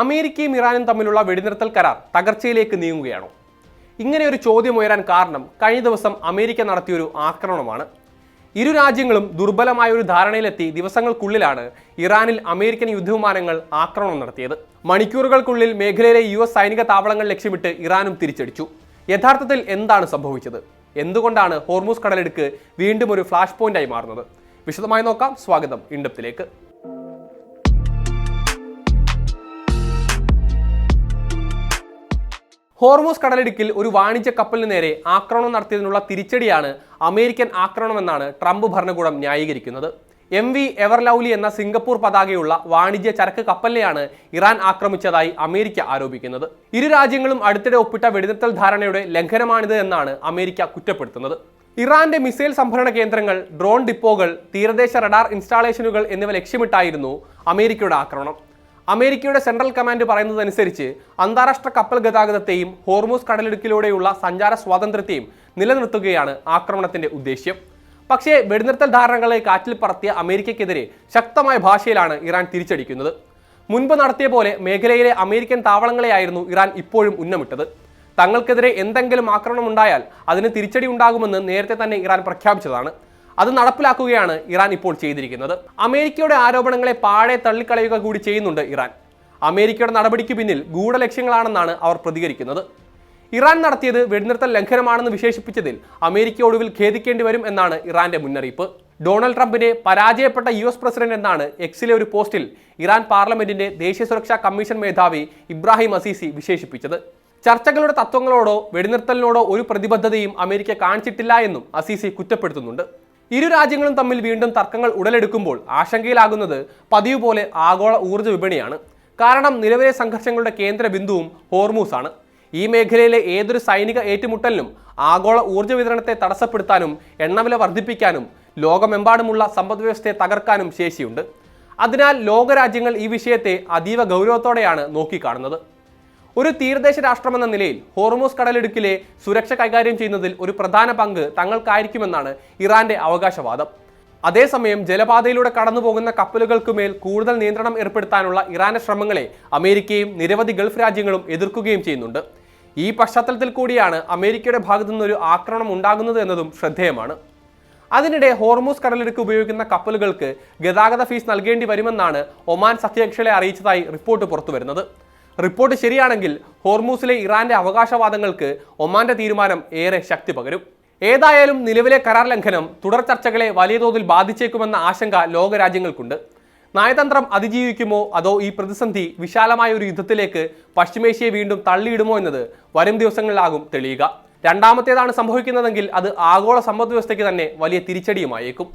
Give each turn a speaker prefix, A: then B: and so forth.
A: അമേരിക്കയും ഇറാനും തമ്മിലുള്ള വെടിനിർത്തൽ കരാർ തകർച്ചയിലേക്ക് നീങ്ങുകയാണോ? ഇങ്ങനെ ഒരു ചോദ്യം ഉയരാൻ കാരണം കഴിഞ്ഞ ദിവസം അമേരിക്ക നടത്തിയൊരു ആക്രമണമാണ്. ഇരു രാജ്യങ്ങളും ദുർബലമായ ഒരു ധാരണയിലെത്തി ദിവസങ്ങൾക്കുള്ളിലാണ് ഇറാനിൽ അമേരിക്കൻ യുദ്ധവിമാനങ്ങൾ ആക്രമണം നടത്തിയത്. മണിക്കൂറുകൾക്കുള്ളിൽ മേഖലയിലെ US സൈനിക താവളങ്ങൾ ലക്ഷ്യമിട്ട് ഇറാനും തിരിച്ചടിച്ചു. യഥാർത്ഥത്തിൽ എന്താണ് സംഭവിച്ചത്? എന്തുകൊണ്ടാണ് ഹോർമൂസ് കടലിടുക്ക് വീണ്ടും ഒരു ഫ്ലാഷ് പോയിന്റായി മാറുന്നത്? വിശദമായി നോക്കാം. സ്വാഗതം ഇൻഡെപ്തിലേക്ക്. ഹോർമൂസ് കടലിടുക്കിൽ ഒരു വാണിജ്യ കപ്പലിന് നേരെ ആക്രമണം നടത്തിയതിനുള്ള തിരിച്ചടിയാണ് അമേരിക്കൻ ആക്രമണമെന്നാണ് ട്രംപ് ഭരണകൂടം ന്യായീകരിക്കുന്നത്. MV എവർ ലവ്ലി എന്ന സിംഗപ്പൂർ പതാകയുള്ള വാണിജ്യ ചരക്ക് കപ്പലിനെയാണ് ഇറാൻ ആക്രമിച്ചതായി അമേരിക്ക ആരോപിക്കുന്നത്. ഇരു രാജ്യങ്ങളും അടുത്തിടെ ഒപ്പിട്ട വെടിനിർത്തൽ ധാരണയുടെ ലംഘനമാണിത് എന്നാണ് അമേരിക്ക കുറ്റപ്പെടുത്തുന്നത്. ഇറാന്റെ മിസൈൽ സംഭരണ കേന്ദ്രങ്ങൾ, ഡ്രോൺ ഡിപ്പോകൾ, തീരദേശ റഡാർ ഇൻസ്റ്റാളേഷനുകൾ എന്നിവ ലക്ഷ്യമിട്ടായിരുന്നു അമേരിക്കയുടെ ആക്രമണം. അമേരിക്കയുടെ സെൻട്രൽ കമാൻഡ് പറയുന്നതനുസരിച്ച് അന്താരാഷ്ട്ര കപ്പൽ ഗതാഗതത്തെയും ഹോർമൂസ് കടലിടുക്കിലൂടെയുള്ള സഞ്ചാര സ്വാതന്ത്ര്യത്തെയും നിലനിർത്തുകയാണ് ആക്രമണത്തിന്റെ ഉദ്ദേശ്യം. പക്ഷേ വെടിനിർത്തൽ ധാരണകളെ കാറ്റിൽ പറത്തിയ അമേരിക്കയ്ക്കെതിരെ ശക്തമായ ഭാഷയിലാണ് ഇറാൻ തിരിച്ചടിക്കുന്നത്. മുൻപ് നടത്തിയ പോലെ മേഖലയിലെ അമേരിക്കൻ താവളങ്ങളെയായിരുന്നു ഇറാൻ ഇപ്പോഴും ഉന്നമിട്ടത്. തങ്ങൾക്കെതിരെ എന്തെങ്കിലും ആക്രമണം ഉണ്ടായാൽ അതിന് തിരിച്ചടി ഉണ്ടാകുമെന്ന് നേരത്തെ തന്നെ ഇറാൻ പ്രഖ്യാപിച്ചതാണ്. അത് നടപ്പിലാക്കുകയാണ് ഇറാൻ ഇപ്പോൾ ചെയ്തിരിക്കുന്നത്. അമേരിക്കയുടെ ആരോപണങ്ങളെ പാടെ തള്ളിക്കളയുക കൂടി ചെയ്യുന്നുണ്ട് ഇറാൻ. അമേരിക്കയുടെ നടപടിക്ക് പിന്നിൽ ഗൂഢലക്ഷ്യങ്ങളാണെന്നാണ് അവർ പ്രതികരിക്കുന്നത്. ഇറാൻ നടത്തിയത് വെടിനിർത്തൽ ലംഘനമാണെന്ന് വിശേഷിപ്പിച്ചതിൽ അമേരിക്ക ഒടുവിൽ ഖേദിക്കേണ്ടി വരും എന്നാണ് ഇറാന്റെ മുന്നറിയിപ്പ്. ഡൊണാൾഡ് ട്രംപിനെ പരാജയപ്പെട്ട US പ്രസിഡന്റ് എന്നാണ് എക്സിലെ ഒരു പോസ്റ്റിൽ ഇറാൻ പാർലമെന്റിന്റെ ദേശീയ സുരക്ഷാ കമ്മീഷൻ മേധാവി ഇബ്രാഹിം അസീസി വിശേഷിപ്പിച്ചത്. ചർച്ചകളുടെ തത്വങ്ങളോടോ വെടിനിർത്തലിനോടോ ഒരു പ്രതിബദ്ധതയും അമേരിക്ക കാണിച്ചിട്ടില്ല എന്നും അസീസി കുറ്റപ്പെടുത്തുന്നുണ്ട്. ഇരു രാജ്യങ്ങളും തമ്മിൽ വീണ്ടും തർക്കങ്ങൾ ഉടലെടുക്കുമ്പോൾ ആശങ്കയിലാകുന്നത് പതിവ് പോലെ ആഗോള ഊർജ്ജ വിപണിയാണ്. കാരണം നിലവിലെ സംഘർഷങ്ങളുടെ കേന്ദ്ര ബിന്ദുവും ഹോർമൂസ് ആണ്. ഈ മേഖലയിലെ ഏതൊരു സൈനിക ഏറ്റുമുട്ടലിനും ആഗോള ഊർജ്ജ വിതരണത്തെ തടസ്സപ്പെടുത്താനും എണ്ണവില വർദ്ധിപ്പിക്കാനും ലോകമെമ്പാടുമുള്ള സമ്പദ്വ്യവസ്ഥയെ തകർക്കാനും ശേഷിയുണ്ട്. അതിനാൽ ലോകരാജ്യങ്ങൾ ഈ വിഷയത്തെ അതീവ ഗൗരവത്തോടെയാണ് നോക്കിക്കാണുന്നത്. ഒരു തീരദേശ രാഷ്ട്രമെന്ന നിലയിൽ ഹോർമൂസ് കടലിടുക്കിലെ സുരക്ഷ കൈകാര്യം ചെയ്യുന്നതിൽ ഒരു പ്രധാന പങ്ക് തങ്ങൾക്കായിരിക്കുമെന്നാണ് ഇറാന്റെ അവകാശവാദം. അതേസമയം ജലപാതയിലൂടെ കടന്നുപോകുന്ന കപ്പലുകൾക്കുമേൽ കൂടുതൽ നിയന്ത്രണം ഏർപ്പെടുത്താനുള്ള ഇറാന്റെ ശ്രമങ്ങളെ അമേരിക്കയും നിരവധി ഗൾഫ് രാജ്യങ്ങളും എതിർക്കുകയും ചെയ്യുന്നുണ്ട്. ഈ പശ്ചാത്തലത്തിൽ കൂടിയാണ് അമേരിക്കയുടെ ഭാഗത്തു നിന്നൊരു ആക്രമണം ഉണ്ടാകുന്നത് എന്നതും ശ്രദ്ധേയമാണ്. അതിനിടെ ഹോർമൂസ് കടലിടുക്ക് ഉപയോഗിക്കുന്ന കപ്പലുകൾക്ക് ഗതാഗത ഫീസ് നൽകേണ്ടി വരുമെന്നാണ് ഒമാൻ സഖ്യകക്ഷികളെ അറിയിച്ചതായി റിപ്പോർട്ട് പുറത്തുവരുന്നത്. റിപ്പോർട്ട് ശരിയാണെങ്കിൽ ഹോർമൂസിലെ ഇറാന്റെ അവകാശവാദങ്ങൾക്ക് ഒമാന്റെ തീരുമാനം ഏറെ ശക്തി പകരും. ഏതായാലും നിലവിലെ കരാർ ലംഘനം തുടർ ചർച്ചകളെ വലിയ തോതിൽ ബാധിച്ചേക്കുമെന്ന ആശങ്ക ലോകരാജ്യങ്ങൾക്കുണ്ട്. നയതന്ത്രം അതിജീവിക്കുമോ അതോ ഈ പ്രതിസന്ധി വിശാലമായ ഒരു യുദ്ധത്തിലേക്ക് പശ്ചിമേഷ്യയെ വീണ്ടും തള്ളിയിടുമോ എന്നത് വരും ദിവസങ്ങളിലാകും തെളിയുക. രണ്ടാമത്തേതാണ് സംഭവിക്കുന്നതെങ്കിൽ അത് ആഗോള സമ്പദ്വ്യവസ്ഥയ്ക്ക് തന്നെ വലിയ തിരിച്ചടിയുമായേക്കും.